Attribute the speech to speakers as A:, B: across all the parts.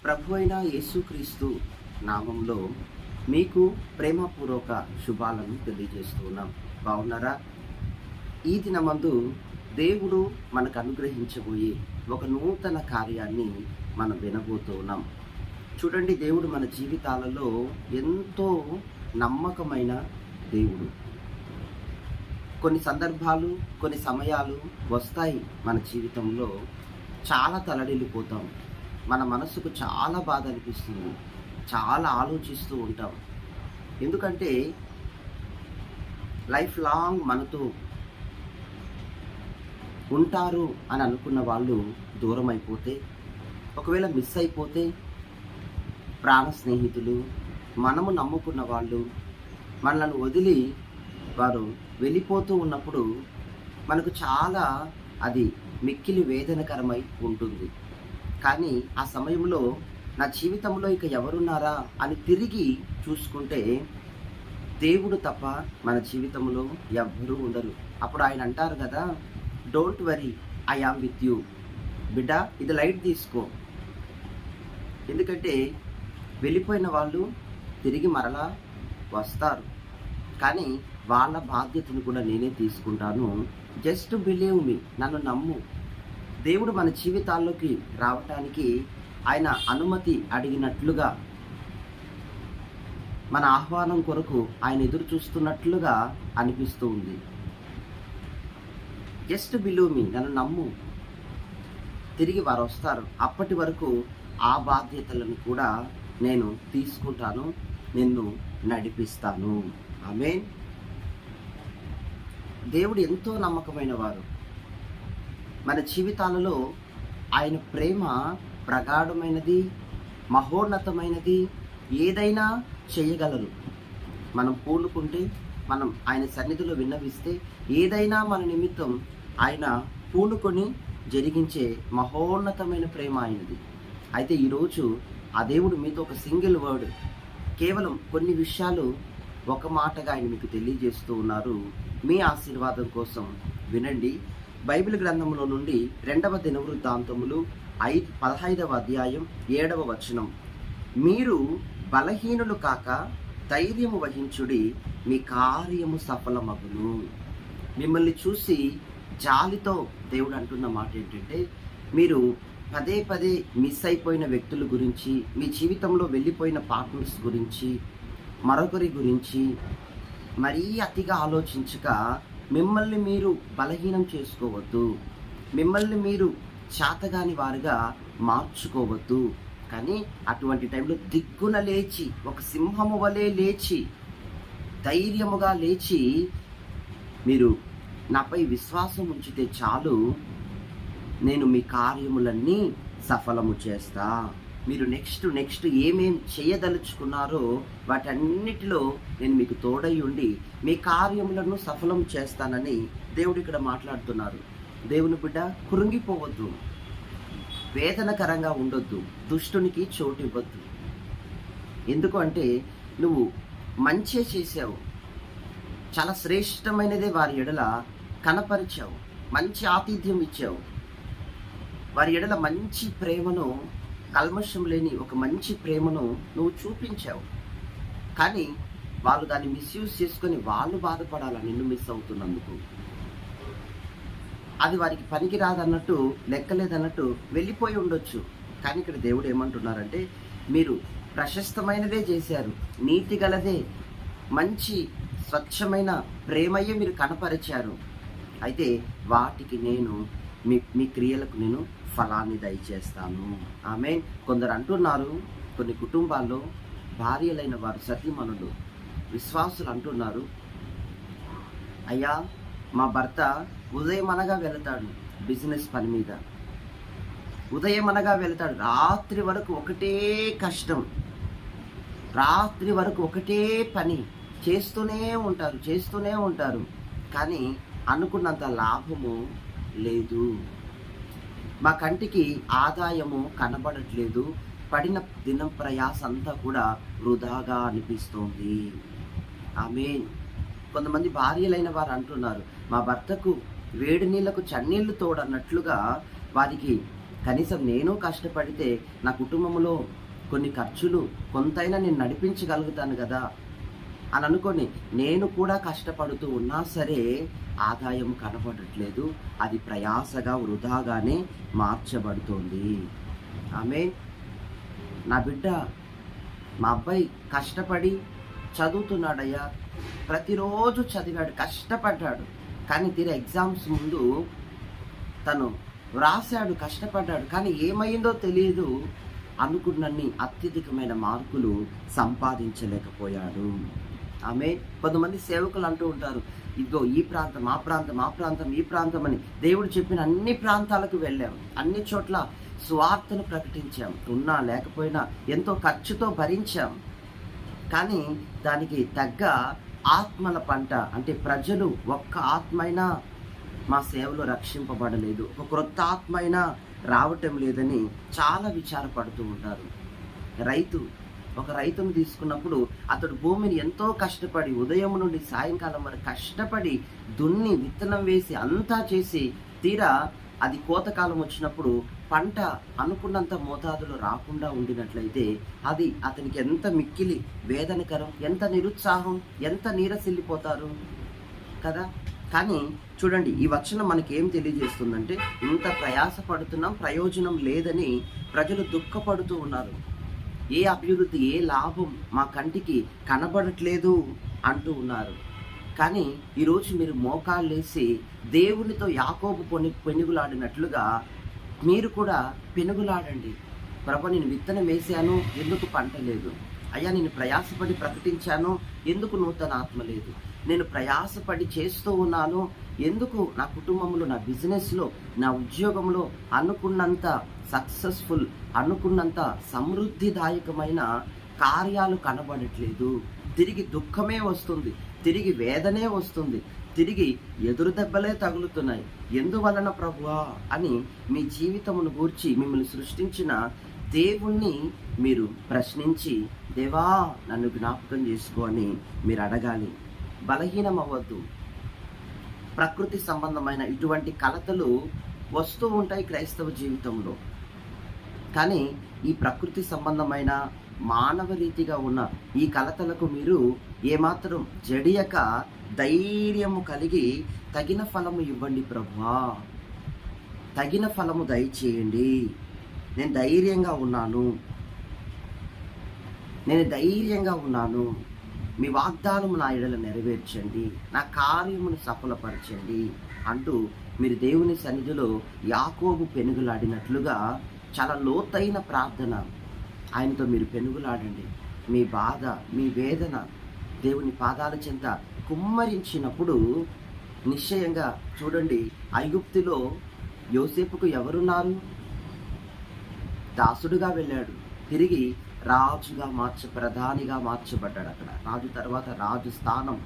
A: ప్రభు అయిన యేసుక్రీస్తు నామంలో మీకు ప్రేమపూర్వక శుభాలను తెలియజేస్తూ ఉన్నాం. బాగున్నారా? ఈ దినమందు దేవుడు మనకు అనుగ్రహించబోయే ఒక నూతన కార్యాన్ని మనం వినబోతూ ఉన్నాం. చూడండి, దేవుడు మన జీవితాలలో ఎంతో నమ్మకమైన దేవుడు. కొన్ని సందర్భాలు, కొన్ని సమయాలు వస్తాయి మన జీవితంలో, చాలా తలడిల్లిపోతాం. మన మనసుకు చాలా బాధ అనిపిస్తుంది, చాలా ఆలోచిస్తూ ఉంటాం. ఎందుకంటే లైఫ్ లాంగ్ మనతో ఉంటారు అని అనుకున్న వాళ్ళు దూరం అయిపోతే, ఒకవేళ మిస్ అయిపోతే, ప్రాణ స్నేహితులు, మనము నమ్ముకున్న వాళ్ళు మనల్ని వదిలి వారు వెళ్ళిపోతూ ఉన్నప్పుడు మనకు చాలా అది మిక్కిలి వేదనకరమై ఉంటుంది. కానీ ఆ సమయంలో నా జీవితంలో ఇక ఎవరున్నారా అని తిరిగి చూసుకుంటే దేవుడు తప్ప మన జీవితంలో ఎవ్వరూ ఉండరు. అప్పుడు ఆయన అంటారు కదా, don't worry, I am with you. బిడ్డ, ఇది లైట్ తీసుకో. ఎందుకంటే వెళ్ళిపోయిన వాళ్ళు తిరిగి మరలా వస్తారు, కానీ వాళ్ళ బాధ్యతను కూడా నేనే తీసుకుంటాను. జస్ట్ బిలీవ్ మీ, నన్ను నమ్ము. దేవుడు మన జీవితాల్లోకి రావటానికి ఆయన అనుమతి అడిగినట్లుగా, మన ఆహ్వానం కొరకు ఆయన ఎదురు చూస్తున్నట్లుగా అనిపిస్తూ ఉంది. జస్ట్ బిలీవ్ మీ, నన్ను నమ్ము, తిరిగి వారు వస్తారు. అప్పటి వరకు ఆ బాధ్యతలను కూడా నేను తీసుకుంటాను, నిన్ను నడిపిస్తాను. ఆమేన్. దేవుడు ఎంతో నమ్మకమైన వారు. మన జీవితాలలో ఆయన ప్రేమ ప్రగాఢమైనది, మహోన్నతమైనది. ఏదైనా చేయగలరు. మనం పూనుకుంటే, మనం ఆయన సన్నిధిలో విన్నవిస్తే, ఏదైనా మన నిమిత్తం ఆయన పూనుకొని జరిగించే మహోన్నతమైన ప్రేమ ఆయనది. అయితే ఈరోజు ఆ దేవుడు మీతో ఒక సింగిల్ వర్డ్, కేవలం కొన్ని విషయాలు ఒక మాటగా ఆయన మీకు తెలియజేస్తూ ఉన్నారు. మీ ఆశీర్వాదం కోసం వినండి. బైబిల్ గ్రంథంలో నుండి 2వ దినవృత్తాంతములు 15వ అధ్యాయం 7వ వచనం. మీరు బలహీనులు కాక ధైర్యము వహించుడి, మీ కార్యము సఫలమగును. మిమ్మల్ని చూసి జాలితో దేవుడు అంటున్న మాట ఏంటంటే, మీరు పదే పదే మిస్ అయిపోయిన వ్యక్తుల గురించి, మీ జీవితంలో వెళ్ళిపోయిన పార్ట్నర్స్ గురించి, మరొకరి గురించి మరీ అతిగా ఆలోచించక మిమ్మల్ని మీరు బలహీనం చేసుకోవద్దు, మిమ్మల్ని మీరు చేతగాని వారుగా మార్చుకోవద్దు. కానీ అటువంటి టైంలో దిగ్గున లేచి, ఒక సింహము వలె లేచి, ధైర్యముగా లేచి, మీరు నాపై విశ్వాసం ఉంచితే చాలు, నేను మీ కార్యములన్నీ సఫలము చేస్తా. మీరు నెక్స్ట్ ఏమేం చేయదలుచుకున్నారో వాటన్నిటిలో నేను మీకు తోడై ఉండి మీ కార్యములను సఫలం చేస్తానని దేవుడు ఇక్కడ మాట్లాడుతున్నారు. దేవుని బిడ్డ, కృంగిపోవద్దు, వేదనకరంగా ఉండొద్దు, దుష్టునికి చోటు ఇవ్వద్దు. ఎందుకు అంటే నువ్వు మంచే చేసావు, చాలా శ్రేష్టమైనదే వారి ఎడల కనపరిచావు, మంచి ఆతిథ్యం ఇచ్చావు, వారి ఎడల మంచి ప్రేమను, కల్మషం లేని ఒక మంచి ప్రేమను నువ్వు చూపించావు. కానీ వాళ్ళు దాన్ని మిస్యూజ్ చేసుకొని వాళ్ళు బాధపడాలా నిన్ను మిస్ అవుతున్నందుకు. అది వారికి పనికి రాదన్నట్టు, లెక్కలేదన్నట్టు వెళ్ళిపోయి ఉండొచ్చు. కానీ ఇక్కడ దేవుడు ఏమంటున్నారంటే, మీరు ప్రశస్తమైనదే చేశారు, నీతి గలదే, మంచి స్వచ్ఛమైన ప్రేమయే మీరు కనపరిచారు. అయితే వాటికి నేను మీ క్రియలకు నేను ఫలాన్ని దయచేస్తాను. ఆమేన్. కొందరు అంటున్నారు, కొన్ని కుటుంబాల్లో భార్యలైన వారు, సతీమణులు, విశ్వాసులు అంటున్నారు, అయ్యా మా భర్త ఉదయం అనగా వెళతాడు బిజినెస్ పని మీద, ఉదయం అనగా వెళతాడు, రాత్రి వరకు ఒకటే కష్టం, రాత్రి వరకు ఒకటే పని చేస్తూనే ఉంటారు, కానీ అనుకున్నంత లాభము లేదు, మా కంటికి ఆదాయము కనబడట్లేదు, పడిన దినం ప్రయాస అంతా కూడా వృధాగా అనిపిస్తోంది. ఆమేన్. కొంతమంది భార్యలైన వారు అంటున్నారు, మా భర్తకు వేడి నీళ్లకు చన్నీళ్లు తోడన్నట్లుగా వారికి కనీసం నేను కష్టపడితే నా కుటుంబంలో కొన్ని ఖర్చులు కొంతైనా నేను నడిపించగలుగుతాను కదా అని అనుకొని నేను కూడా కష్టపడుతూ ఉన్నా సరే ఆదాయం కనపడట్లేదు. అది ప్రయాసగా వృధాగానే మార్చబడుతోంది. ఆమె నా బిడ్డ, మా అబ్బాయి కష్టపడి చదువుతున్నాడయ్యా, ప్రతిరోజు చదివాడు, కష్టపడ్డాడు. కానీ తీరా ఎగ్జామ్స్ ముందు తను వ్రాసాడు, కష్టపడ్డాడు, కానీ ఏమైందో తెలియదు, అనుకున్నన్ని అత్యధికమైన మార్కులు సంపాదించలేకపోయాడు. ఆమె కొంతమంది సేవకులు అంటూ ఉంటారు, ఇదిగో ఈ ప్రాంతం, ఆ ప్రాంతం, ఆ ప్రాంతం, ఈ ప్రాంతం అని దేవుడు చెప్పిన అన్ని ప్రాంతాలకు వెళ్ళాం, అన్ని చోట్ల స్వార్థను ప్రకటించాం, ఉన్నా లేకపోయినా ఎంతో ఖర్చుతో భరించాం. కానీ దానికి తగ్గ ఆత్మల పంట, అంటే ప్రజలు ఒక్క ఆత్మైనా మా సేవలో రక్షింపబడలేదు, ఒక క్రొత్త ఆత్మైనా రావటం లేదని చాలా విచారపడుతూ ఉంటారు. ఒక రైతును తీసుకున్నప్పుడు అతడు భూమిని ఎంతో కష్టపడి ఉదయం నుండి సాయంకాలం వరకు కష్టపడి దున్ని విత్తనం వేసి అంతా చేసి తీరా అది కోతకాలం వచ్చినప్పుడు పంట అనుకున్నంత మోతాదులో రాకుండా ఉండినట్లయితే అది అతనికి ఎంత మిక్కిలి వేదనకరం, ఎంత నిరుత్సాహం, ఎంత నీరసిల్లిపోతారు కదా. కానీ చూడండి, ఈ వచనం మనకి ఏం తెలియజేస్తుందంటే, ఇంత ప్రయాసపడుతున్నాం, ప్రయోజనం లేదని ప్రజలు దుఃఖపడుతూ ఉన్నారు. ఏ అభివృద్ధి, ఏ లాభం మా కంటికి కనబడట్లేదు అంటూ ఉన్నారు. కానీ ఈరోజు మీరు మోకాళ్ళేసి దేవునితో యాకోబు పెనుగులాడినట్లుగా మీరు కూడా పెనుగులాడండి. ప్రభు, నేను విత్తనం వేశాను, ఎందుకు పంట లేదు? అయ్యా, నేను ప్రయాసపడి ప్రకటించాను, ఎందుకు నూతన ఆత్మ లేదు? నేను ప్రయాసపడి చేస్తూ ఉన్నాను, ఎందుకు నా కుటుంబంలో, నా బిజినెస్లో, నా ఉద్యోగంలో అనుకున్నంత సక్సెస్ఫుల్, అనుకున్నంత సమృద్ధిదాయకమైన కార్యాలు కనబడట్లేదు? తిరిగి దుఃఖమే వస్తుంది, తిరిగి వేదనే వస్తుంది, తిరిగి ఎదురు దెబ్బలే తగులుతున్నాయి. ఎందువలన ప్రభువా అని మీ జీవితమును గూర్చి మిమ్మల్ని సృష్టించిన దేవుణ్ణి మీరు ప్రశ్నించి, దేవా నన్ను జ్ఞాపకం చేసుకో అని మీరు అడగాలి. బలహీనం అవ్వద్దు. ప్రకృతి సంబంధమైన ఇటువంటి కలతలు వస్తూ ఉంటాయి క్రైస్తవ జీవితంలో. కానీ ఈ ప్రకృతి సంబంధమైన మానవ రీతిగా ఉన్న ఈ కలతలకు మీరు ఏమాత్రం జడియక ధైర్యము కలిగి తగిన ఫలము ఇవ్వండి ప్రభువా, తగిన ఫలము దయచేయండి, నేను ధైర్యంగా ఉన్నాను, మీ వాగ్దానము నా ఎడల నెరవేర్చండి, నా కార్యమును సఫలపరచండి అంటూ మీరు దేవుని సన్నిధిలో యాకోబు పెనుగులాడినట్లుగా చాలా లోతైన ప్రార్థన ఆయనతో మీరు పెనుగులాడండి. మీ బాధ, మీ వేదన దేవుని పాదాల చెంత కుమ్మరించినప్పుడు నిశ్చయంగా చూడండి, ఐగుప్తులో యోసేపుకు ఎవరున్నారు? దాసుడుగా వెళ్ళాడు, తిరిగి రాజుగా ప్రధానిగా మార్చబడ్డాడు. అక్కడ రాజు తర్వాత రాజు స్థానం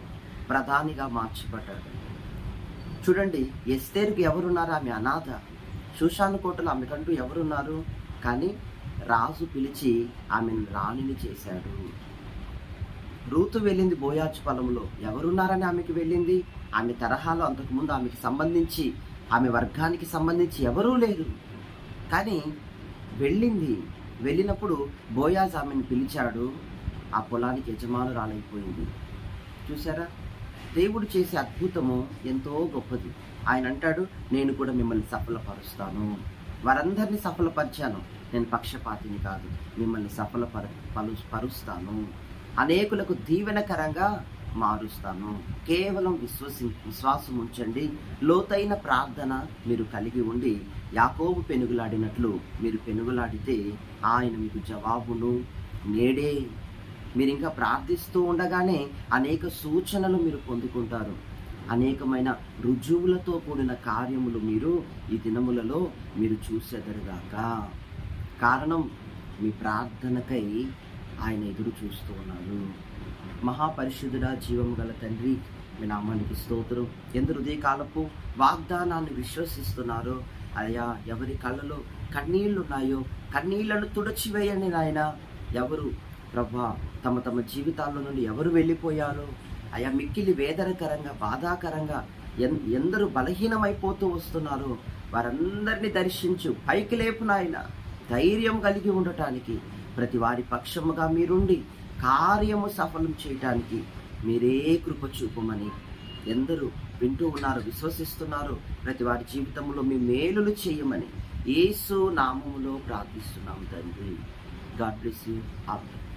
A: ప్రధానిగా మార్చబడ్డాడు. చూడండి, ఎస్తేరుకి ఎవరున్నారు? ఆమె అనాథ. షూషాను కోటలో ఆమెకంటూ ఎవరున్నారు? కానీ రాజు పిలిచి ఆమెను రాణిని చేశాడు. రూతు వెళ్ళింది బోయాజు పొలంలో, ఎవరున్నారని ఆమెకి వెళ్ళింది? ఆమె తరహాలో అంతకుముందు ఆమెకి సంబంధించి, ఆమె వర్గానికి సంబంధించి ఎవరూ లేరు. కానీ వెళ్ళినప్పుడు బోయాజ్ ఆమెను పిలిచాడు, ఆ పొలానికి యజమానురాలైపోయింది. చూసారా, దేవుడు చేసే అద్భుతము ఎంతో గొప్పది. ఆయన అంటాడు, నేను కూడా మిమ్మల్ని సఫలపరుస్తాను. వారందరినీ సఫలపరిచాను, నేను పక్షపాతిని కాదు, మిమ్మల్ని పరుస్తాను, అనేకులకు దీవెనకరంగా మారుస్తాను. కేవలం విశ్వాసం ఉంచండి, లోతైన ప్రార్థన మీరు కలిగి ఉండి యాకోబు పెనుగులాడినట్లు మీరు పెనుగులాడితే ఆయన మీకు జవాబును నేడే, మీరు ఇంకా ప్రార్థిస్తూ ఉండగానే అనేక సూచనలు మీరు పొందుకుంటారు. అనేకమైన రుజువులతో కూడిన కార్యములు మీరు ఈ దినములలో మీరు చూసేదరుగాక. కారణం, మీ ప్రార్థనకై ఆయన ఎదురు చూస్తూ ఉన్నారు. మహాపరిశుద్ధుడా, జీవము గల తండ్రి, మీ నామానికి స్తోత్రం. ఎందరు ఉదయకాలపు వాగ్దానాన్ని విశ్వసిస్తున్నారో అయ్యా, ఎవరి కళ్ళలో కన్నీళ్లున్నాయో కన్నీళ్లను తుడచివేయండి నాయన. ఎవరు ప్రభా తమ జీవితాల్లో నుండి ఎవరు వెళ్ళిపోయారో అయా, మిక్కిలి వేదనకరంగా, బాధాకరంగా ఎందరు బలహీనమైపోతూ వస్తున్నారో వారందరినీ దర్శించు, పైకి లేపు నాయన. ధైర్యం కలిగి ఉండటానికి ప్రతి వారి పక్షముగా మీరుండి కార్యము సఫలం చేయటానికి మీరే కృప చూపమని ఎందరూ వింటూ ఉన్నారు, విశ్వసిస్తున్నారు, ప్రతి వారి జీవితంలో మీ మేలులు చేయమని యేసు నామములో ప్రార్థిస్తున్నాం తండ్రి. God bless you. ఆమేన్.